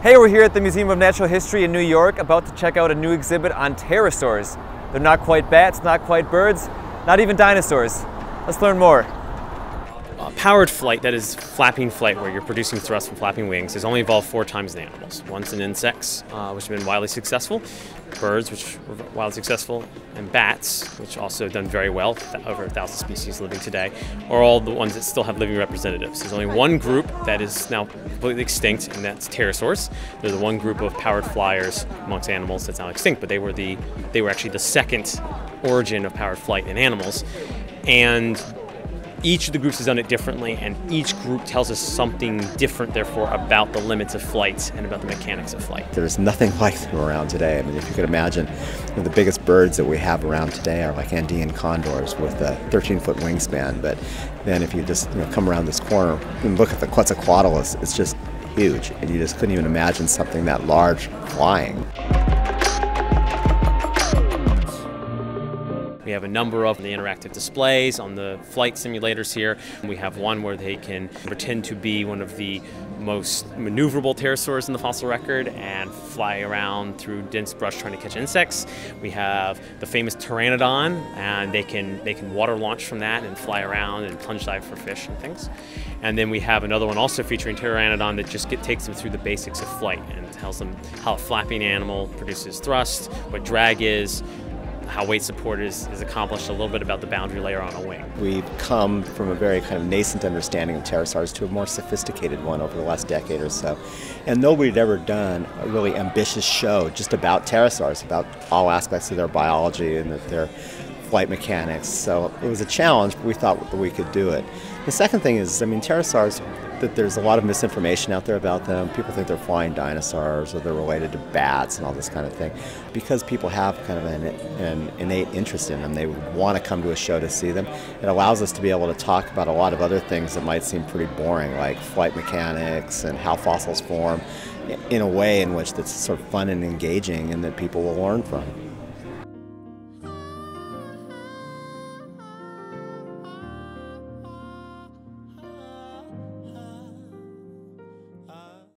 Hey, we're here at the Museum of Natural History in New York, about to check out a new exhibit on pterosaurs. They're not quite bats, not quite birds, not even dinosaurs. Let's learn more. Powered flight, that is flapping flight, where you're producing thrust from flapping wings, has only evolved 4 times in animals. Once in insects, which have been wildly successful, birds, which were wildly successful, and bats, which also have done very well, over 1,000 species living today, are all the ones that still have living representatives. There's only one group that is now completely extinct, and that's pterosaurs. They're the one group of powered flyers amongst animals that's now extinct, but they were actually the second origin of powered flight in animals. And each of the groups has done it differently, and each group tells us something different, therefore, about the limits of flight and about the mechanics of flight. There's nothing like them around today. I mean, if you could imagine, the biggest birds that we have around today are like Andean condors with a 13-foot wingspan. But then if you just come around this corner and look at the Quetzalcoatlus, it's just huge, and you just couldn't even imagine something that large flying. We have a number of the interactive displays on the flight simulators here. We have one where they can pretend to be one of the most maneuverable pterosaurs in the fossil record and fly around through dense brush trying to catch insects. We have the famous Pteranodon, and they can water launch from that and fly around and plunge dive for fish and things. And then we have another one also featuring Pteranodon that just takes them through the basics of flight and tells them how a flapping animal produces thrust, what drag is, how weight support is accomplished, a little bit about the boundary layer on a wing. We've come from a very kind of nascent understanding of pterosaurs to a more sophisticated one over the last decade or so. And nobody had ever done a really ambitious show just about pterosaurs, about all aspects of their biology and their flight mechanics. So it was a challenge, but we thought that we could do it. The second thing is, I mean, pterosaurs, that there's a lot of misinformation out there about them. People think they're flying dinosaurs or they're related to bats and all this kind of thing. Because people have kind of an innate interest in them, they would want to come to a show to see them. It allows us to be able to talk about a lot of other things that might seem pretty boring, like flight mechanics and how fossils form, in a way in which that's sort of fun and engaging and that people will learn from.